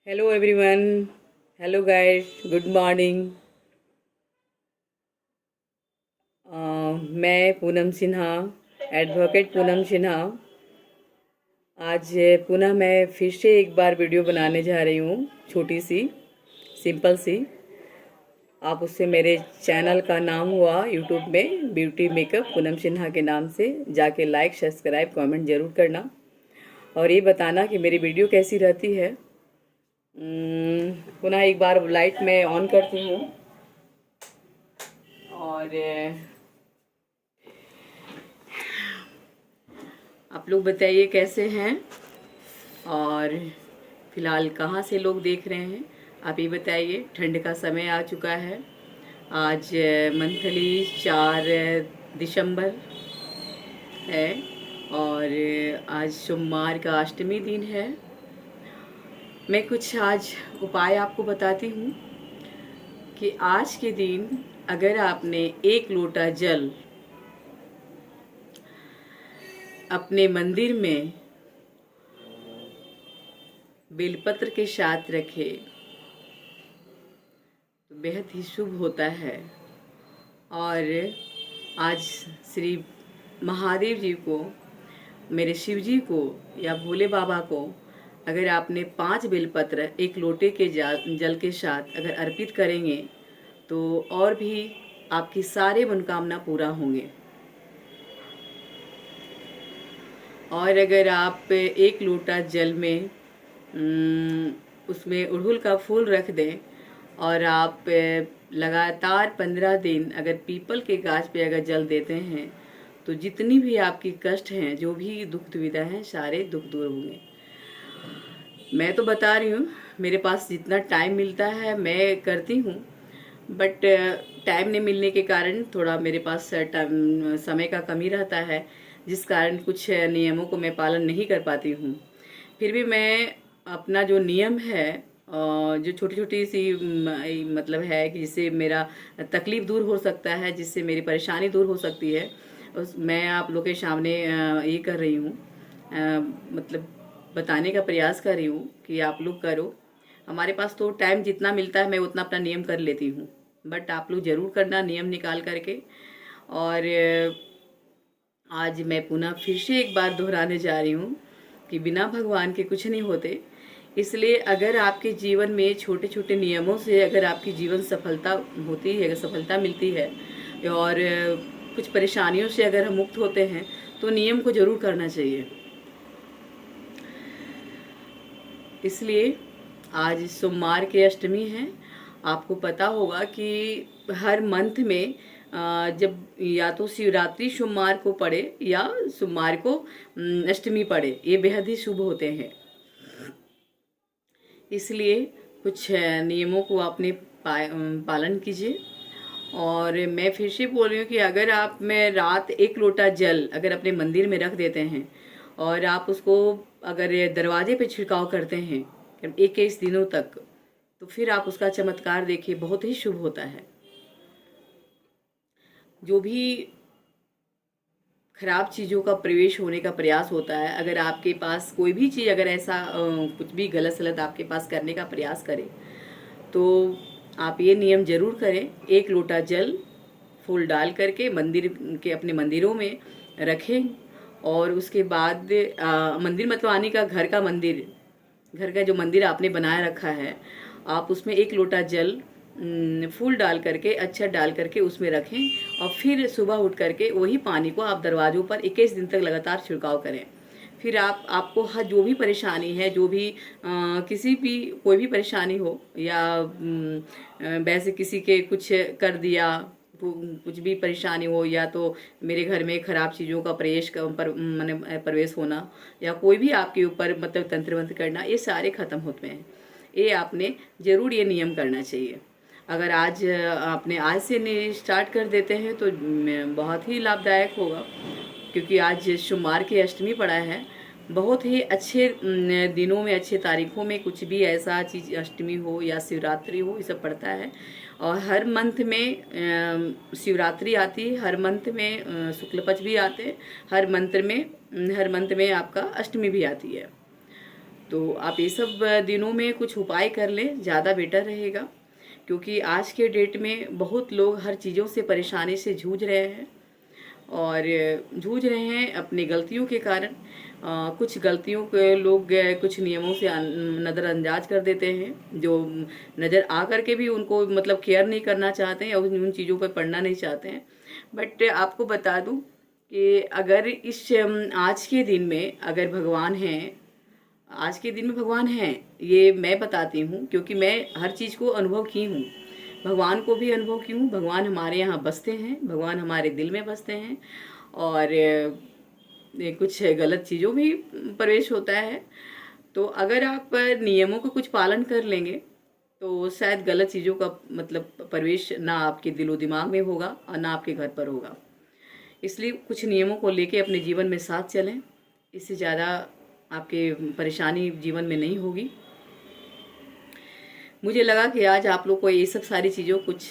Hello everyone. Hello guys, good morning. मैं Poonam Sinha, advocate Poonam Sinha. आज पुनः मैं फिर से एक बार वीडियो बनाने जा रही हूँ, छोटी सी, सिंपल सी। आप उससे मेरे चैनल का नाम हुआ यूट्यूब में ब्यूटी मेकअप पूनम सिन्हा के नाम से, जाके लाइक सब्सक्राइब कमेंट ज़रूर करना और ये बताना कि मेरी वीडियो कैसी रहती है। पुनः एक बार लाइट मैं ऑन करती हूँ और आप लोग बताइए कैसे हैं और फिलहाल कहाँ से लोग देख रहे हैं, आप ये बताइए। ठंड का समय आ चुका है। आज मंथली 4 दिसंबर है और आज सोमवार का अष्टमी दिन है। मैं कुछ आज उपाय आपको बताती हूँ कि आज के दिन अगर आपने 1 लोटा जल अपने मंदिर में बेलपत्र के साथ रखे तो बेहद ही शुभ होता है। और आज श्री महादेव जी को, मेरे शिव जी को या भोले बाबा को अगर आपने 5 बेलपत्र 1 लोटे के जल के साथ अगर अर्पित करेंगे तो और भी आपकी सारे मनोकामना पूरा होंगे। और अगर आप 1 लोटा जल में उसमें अड़हुल का फूल रख दें और आप लगातार 15 दिन अगर पीपल के गाछ पे अगर जल देते हैं तो जितनी भी आपकी कष्ट हैं, जो भी दुख दुविधा हैं, सारे दुख दूर होंगे। मैं तो बता रही हूँ, मेरे पास जितना टाइम मिलता है मैं करती हूँ, बट टाइम नहीं मिलने के कारण थोड़ा मेरे पास समय का कमी रहता है, जिस कारण कुछ नियमों को मैं पालन नहीं कर पाती हूँ। फिर भी मैं अपना जो नियम है, जो छोटी छोटी सी मतलब है कि जिससे मेरा तकलीफ दूर हो सकता है, जिससे मेरी परेशानी दूर हो सकती है, उस मैं आप लोग के सामने ये कर रही हूँ, मतलब बताने का प्रयास कर रही हूँ कि आप लोग करो। हमारे पास तो टाइम जितना मिलता है मैं उतना अपना नियम कर लेती हूँ, बट आप लोग ज़रूर करना नियम निकाल करके। और आज मैं पुनः फिर से एक बार दोहराने जा रही हूँ कि बिना भगवान के कुछ नहीं होते। इसलिए अगर आपके जीवन में छोटे छोटे नियमों से अगर आपकी जीवन सफलता होती है, अगर सफलता मिलती है और कुछ परेशानियों से अगर हम मुक्त होते हैं तो नियम को ज़रूर करना चाहिए। इसलिए आज सोमवार की अष्टमी है। आपको पता होगा कि हर मंथ में जब या तो शिवरात्रि सोमवार को पड़े या सोमवार को अष्टमी पड़े, ये बेहद ही शुभ होते हैं। इसलिए कुछ नियमों को आपने पालन कीजिए। और मैं फिर से बोल रही हूँ कि अगर आप में रात 1 लोटा जल अगर अपने मंदिर में रख देते हैं और आप उसको अगर दरवाजे पे छिड़काव करते हैं 21 दिनों तक, तो फिर आप उसका चमत्कार देखिए, बहुत ही शुभ होता है। जो भी खराब चीज़ों का प्रवेश होने का प्रयास होता है, अगर आपके पास कोई भी चीज़ अगर ऐसा कुछ भी गलत सलत आपके पास करने का प्रयास करे तो आप ये नियम जरूर करें। 1 लोटा जल फूल डाल करके मंदिर के, अपने मंदिरों में रखें। और उसके बाद मंदिर मतलब आने का, घर का मंदिर, घर का जो मंदिर आपने बनाए रखा है, आप उसमें 1 लोटा जल फूल डाल करके, अच्छा डाल करके उसमें रखें और फिर सुबह उठ करके वही पानी को आप दरवाजों पर 21 दिन तक लगातार छिड़काव करें। फिर आपको हर जो भी परेशानी है, जो भी किसी भी कोई भी परेशानी हो या वैसे किसी के कुछ कर दिया, कुछ भी परेशानी हो, या तो मेरे घर में खराब चीज़ों का मैंने प्रवेश होना, या कोई भी आपके ऊपर मतलब तंत्र मंत्र करना, ये सारे खत्म होते हैं। ये आपने ज़रूर ये नियम करना चाहिए। अगर आज आपने आज से नहीं स्टार्ट कर देते हैं तो बहुत ही लाभदायक होगा, क्योंकि आज सोमवार की अष्टमी पड़ा है। बहुत ही अच्छे दिनों में, अच्छे तारीखों में कुछ भी ऐसा चीज़, अष्टमी हो या शिवरात्रि हो, ये सब पड़ता है। और हर मंथ में शिवरात्रि आती है, हर मंथ में शुक्ल पक्ष भी आते हैं, हर मंथ में आपका अष्टमी भी आती है। तो आप ये सब दिनों में कुछ उपाय कर लें, ज़्यादा बेटर रहेगा। क्योंकि आज के डेट में बहुत लोग हर चीज़ों से परेशानी से जूझ रहे हैं, और जूझ रहे हैं अपनी गलतियों के कारण। कुछ गलतियों के लोग कुछ नियमों से नज़रअंदाज कर देते हैं, जो नज़र आ करके भी उनको मतलब केयर नहीं करना चाहते हैं और उन चीज़ों पर पढ़ना नहीं चाहते हैं। बट आपको बता दूं कि अगर इस आज के दिन में अगर भगवान हैं, आज के दिन में भगवान हैं, ये मैं बताती हूँ क्योंकि मैं हर चीज़ को अनुभव की हूँ। भगवान को भी अनुभव की हूँ। भगवान हमारे यहाँ बसते हैं, भगवान हमारे दिल में बसते हैं, और ये कुछ गलत चीज़ों भी प्रवेश होता है। तो अगर आप नियमों का कुछ पालन कर लेंगे तो शायद गलत चीज़ों का मतलब प्रवेश ना आपके दिलो दिमाग में होगा और ना आपके घर पर होगा। इसलिए कुछ नियमों को लेके अपने जीवन में साथ चलें, इससे ज़्यादा आपके परेशानी जीवन में नहीं होगी। मुझे लगा कि आज आप लोग को ये सब सारी चीज़ों कुछ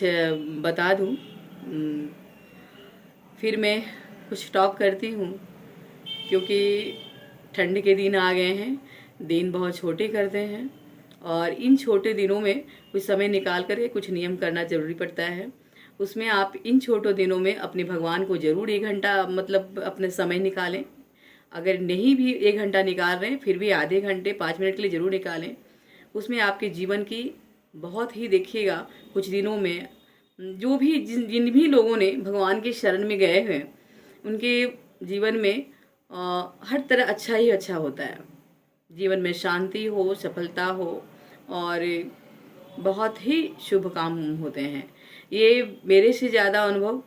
बता दूं। फिर मैं कुछ टॉक करती हूँ, क्योंकि ठंड के दिन आ गए हैं, दिन बहुत छोटे करते हैं, और इन छोटे दिनों में कुछ समय निकाल कर कुछ नियम करना ज़रूरी पड़ता है। उसमें आप इन छोटे दिनों में अपने भगवान को ज़रूर 1 घंटा मतलब अपने समय निकालें। अगर नहीं भी 1 घंटा निकाल रहे हैं, फिर भी आधे घंटे 5 मिनट के लिए ज़रूर निकालें। उसमें आपके जीवन की बहुत ही देखिएगा कुछ दिनों में जो भी जिन भी लोगों ने भगवान के शरण में गए हैं, उनके जीवन में हर तरह अच्छा ही अच्छा होता है। जीवन में शांति हो, सफलता हो, और बहुत ही शुभ काम होते हैं। ये मेरे से ज़्यादा अनुभव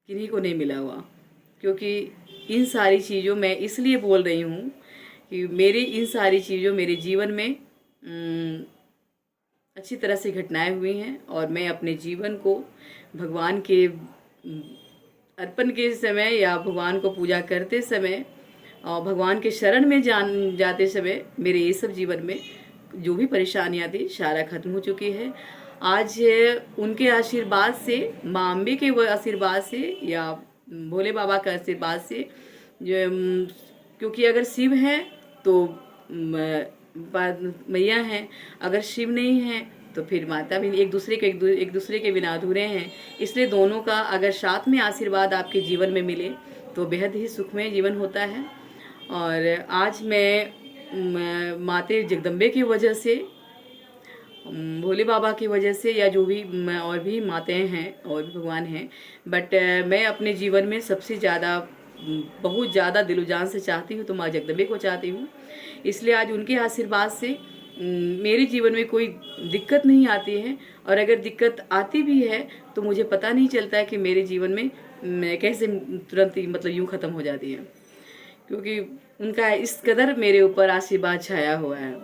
किन्हीं को नहीं मिला हुआ, क्योंकि इन सारी चीज़ों मैं इसलिए बोल रही हूँ कि मेरी इन सारी चीज़ों मेरे जीवन में अच्छी तरह से घटनाएं हुई हैं, और मैं अपने जीवन को भगवान के अर्पण के समय या भगवान को पूजा करते समय और भगवान के शरण में जाते समय मेरे ये सब जीवन में जो भी परेशानियां थी सारा खत्म हो चुकी है। आज उनके आशीर्वाद से, माँ अम्बे के वो आशीर्वाद से या भोले बाबा का आशीर्वाद से, जो क्योंकि अगर शिव हैं तो मैया हैं, अगर शिव नहीं हैं तो फिर माता भी एक दूसरे के बिना अधूरे हैं। इसलिए दोनों का अगर साथ में आशीर्वाद आपके जीवन में मिले तो बेहद ही सुखमय जीवन होता है। और आज मैं माते जगदम्बे की वजह से, भोले बाबा की वजह से, या जो भी और भी माताएं हैं और भी भगवान हैं, बट मैं अपने जीवन में सबसे ज़्यादा बहुत ज़्यादा दिलो जान से चाहती हूँ तो माँ जगदम्बे को चाहती हूँ। इसलिए आज उनके आशीर्वाद से मेरे जीवन में कोई दिक्कत नहीं आती है, और अगर दिक्कत आती भी है तो मुझे पता नहीं चलता है कि मेरे जीवन में कैसे तुरंत ही मतलब यूँ ख़त्म हो जाती है, क्योंकि उनका इस कदर मेरे ऊपर आशीर्वाद छाया हुआ है।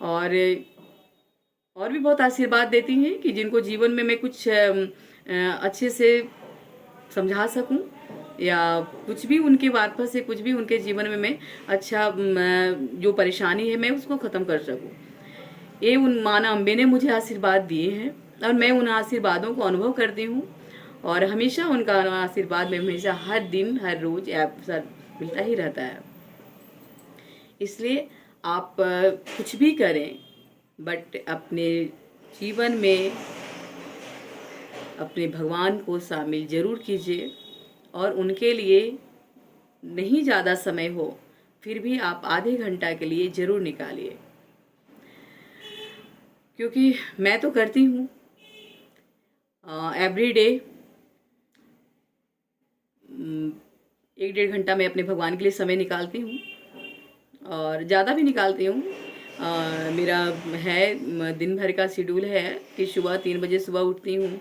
और भी बहुत आशीर्वाद देती हैं कि जिनको जीवन में मैं कुछ अच्छे से समझा सकूं, या कुछ भी उनके वार्ता से कुछ भी उनके जीवन में मैं अच्छा जो परेशानी है मैं उसको ख़त्म कर सकूं। ये उन माना अम्बे ने मुझे आशीर्वाद दिए हैं, और मैं उन आशीर्वादों को अनुभव करती हूँ, और हमेशा उनका आशीर्वाद में हमेशा हर दिन हर रोज़ मिलता ही रहता है। इसलिए आप कुछ भी करें, बट अपने जीवन में अपने भगवान को शामिल ज़रूर कीजिए, और उनके लिए नहीं ज़्यादा समय हो फिर भी आप आधे घंटा के लिए ज़रूर निकालिए। क्योंकि मैं तो करती हूँ एवरी डे 1-1.5 घंटा मैं अपने भगवान के लिए समय निकालती हूँ, और ज़्यादा भी निकालती हूँ। मेरा है दिन भर का शेड्यूल है कि सुबह 3 बजे सुबह उठती हूँ,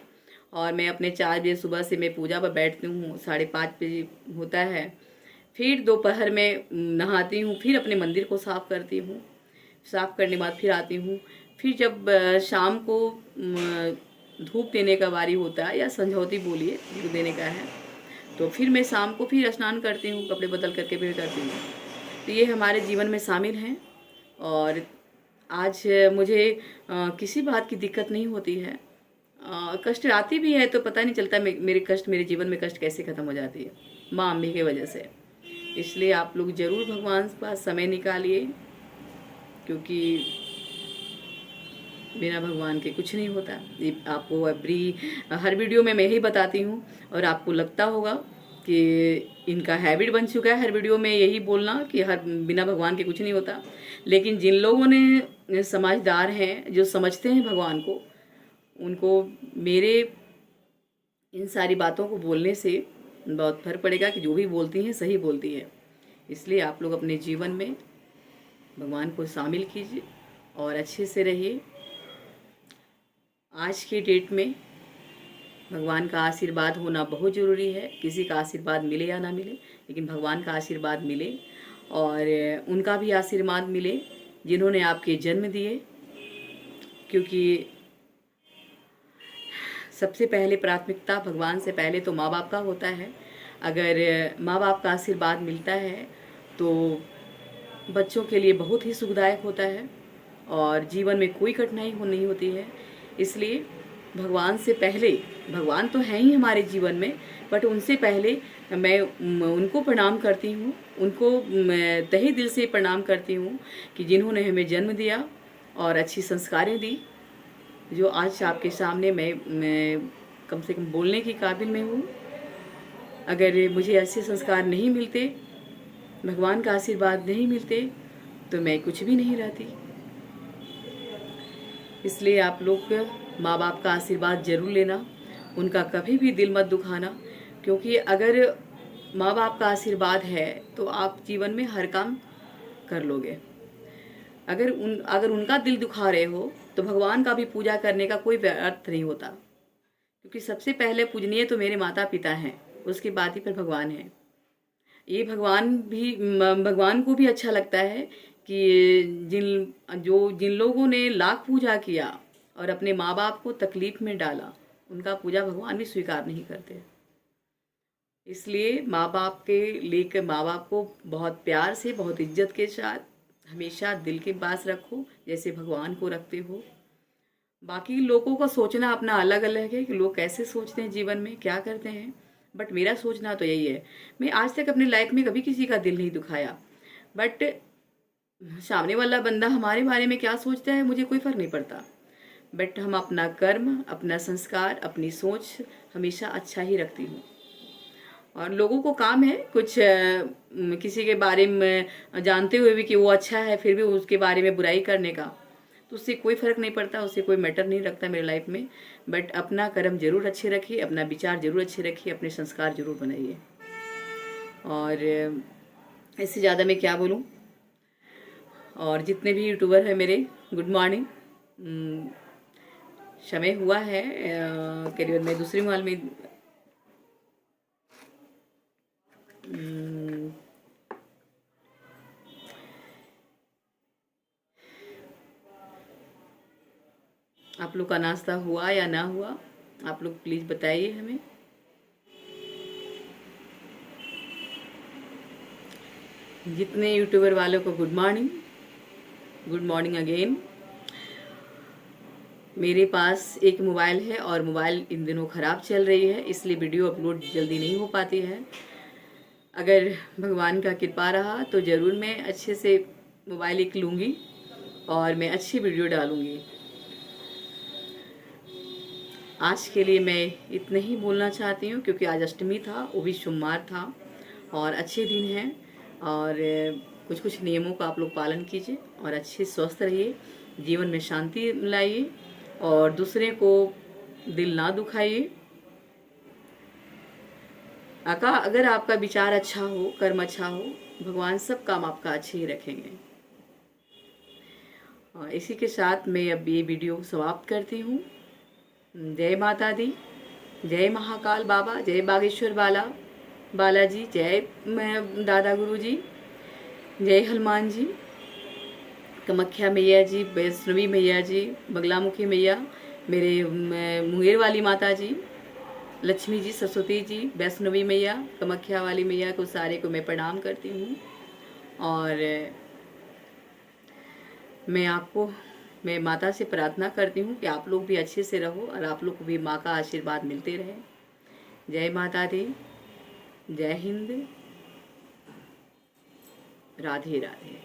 और मैं अपने 4 बजे सुबह से मैं पूजा पर बैठती हूँ, 5:30 बजे होता है। फिर दोपहर में नहाती हूँ, फिर अपने मंदिर को साफ़ करती हूँ, साफ़ करने के बाद फिर आती हूँ। फिर जब शाम को धूप देने का बारी होता है, या संझौती बोलिए, धूप देने का है, तो फिर मैं शाम को फिर स्नान करती हूँ, कपड़े बदल करके फिर करती हूँ। तो ये हमारे जीवन में शामिल हैं, और आज मुझे किसी बात की दिक्कत नहीं होती है। कष्ट आती भी है तो पता नहीं चलता मेरे जीवन में कष्ट कैसे ख़त्म हो जाती है, माँ अम्बे की वजह से। इसलिए आप लोग ज़रूर भगवान के पास समय निकालिए, क्योंकि बिना भगवान के कुछ नहीं होता। ये आपको हर वीडियो में मैं यही बताती हूँ, और आपको लगता होगा कि इनका हैबिट बन चुका है हर वीडियो में यही बोलना कि हर बिना भगवान के कुछ नहीं होता। लेकिन जिन लोगों ने समझदार हैं, जो समझते हैं भगवान को, उनको मेरे इन सारी बातों को बोलने से बहुत फर्क पड़ेगा कि जो भी बोलती हैं सही बोलती है। इसलिए आप लोग अपने जीवन में भगवान को शामिल कीजिए और अच्छे से रहिए। आज की डेट में भगवान का आशीर्वाद होना बहुत ज़रूरी है। किसी का आशीर्वाद मिले या ना मिले, लेकिन भगवान का आशीर्वाद मिले, और उनका भी आशीर्वाद मिले जिन्होंने आपके जन्म दिए। क्योंकि सबसे पहले प्राथमिकता भगवान से पहले तो माँ बाप का होता है। अगर माँ बाप का आशीर्वाद मिलता है तो बच्चों के लिए बहुत ही सुखदायक होता है और जीवन में कोई कठिनाई नहीं होती है। इसलिए भगवान से पहले, भगवान तो हैं ही हमारे जीवन में, बट उनसे पहले मैं उनको प्रणाम करती हूँ, उनको मैं तहे दिल से प्रणाम करती हूँ कि जिन्होंने हमें जन्म दिया और अच्छी संस्कारें दी, जो आज आपके सामने मैं कम से कम बोलने की काबिल में हूँ। अगर मुझे अच्छे संस्कार नहीं मिलते, भगवान का आशीर्वाद नहीं मिलते, तो मैं कुछ भी नहीं रहती। इसलिए आप लोग माँ बाप का आशीर्वाद ज़रूर लेना, उनका कभी भी दिल मत दुखाना। क्योंकि अगर माँ बाप का आशीर्वाद है तो आप जीवन में हर काम कर लोगे। अगर उनका दिल दुखा रहे हो तो भगवान का भी पूजा करने का कोई अर्थ नहीं होता। क्योंकि सबसे पहले पूजनीय तो मेरे माता पिता हैं, उसके बाद ही फिर भगवान है। ये भगवान को भी अच्छा लगता है कि जिन लोगों ने लाख पूजा किया और अपने माँ बाप को तकलीफ में डाला, उनका पूजा भगवान भी स्वीकार नहीं करते। इसलिए माँ बाप को बहुत प्यार से, बहुत इज्जत के साथ हमेशा दिल के पास रखो, जैसे भगवान को रखते हो। बाकी लोगों का सोचना अपना अलग अलग है कि लोग कैसे सोचते हैं, जीवन में क्या करते हैं, बट मेरा सोचना तो यही है। मैं आज तक अपनी लाइफ में कभी किसी का दिल नहीं दुखाया, बट सामने वाला बंदा हमारे बारे में क्या सोचता है मुझे कोई फर्क नहीं पड़ता। बट हम अपना कर्म, अपना संस्कार, अपनी सोच हमेशा अच्छा ही रखती हूँ। और लोगों को काम है कुछ किसी के बारे में जानते हुए भी कि वो अच्छा है, फिर भी उसके बारे में बुराई करने का, तो उससे कोई फ़र्क नहीं पड़ता, उससे कोई मैटर नहीं रखता मेरे लाइफ में। बट अपना कर्म जरूर अच्छे रखिए, अपना विचार जरूर अच्छे रखिए, अपने संस्कार जरूर बनाइए। और इससे ज़्यादा मैं क्या बोलूँ। और जितने भी यूट्यूबर हैं मेरे, गुड मॉर्निंग। समय हुआ है करीबन मैं दूसरे मोबाइल में आप लोग का नाश्ता हुआ या ना हुआ, आप लोग प्लीज़ बताइए हमें। जितने यूट्यूबर वालों को good morning, good morning again. मेरे पास एक मोबाइल है और मोबाइल इन दिनों ख़राब चल रही है, इसलिए वीडियो अपलोड जल्दी नहीं हो पाती है। अगर भगवान का कृपा रहा तो ज़रूर मैं अच्छे से मोबाइल एक लूँगी और मैं अच्छी वीडियो डालूँगी। आज के लिए मैं इतना ही बोलना चाहती हूँ, क्योंकि आज अष्टमी था, वो भी सोमवार था और अच्छे दिन हैं। और कुछ कुछ नियमों का आप लोग पालन कीजिए और अच्छे स्वस्थ रहिए, जीवन में शांति लाइए और दूसरे को दिल ना दुखाइए। अगर आपका विचार अच्छा हो, कर्म अच्छा हो, भगवान सब काम आपका अच्छे ही रखेंगे। और इसी के साथ मैं अब ये वीडियो समाप्त करती हूँ। जय माता दी, जय महाकाल बाबा, जय बागेश्वर बालाजी, जय दादा गुरु जी, जय हनुमान जी, कामाख्या मैया जी, वैष्णवी मैया जी, बगलामुखी मैया, मेरे मुंगेर वाली माता जी, लक्ष्मी जी, सरस्वती जी, वैष्णवी मैया, कामाख्या वाली मैया को सारे को मैं प्रणाम करती हूँ। और मैं माता से प्रार्थना करती हूँ कि आप लोग भी अच्छे से रहो और आप लोग को भी माँ का आशीर्वाद मिलते रहे। जय माता दी, जय हिंद, राधे राधे।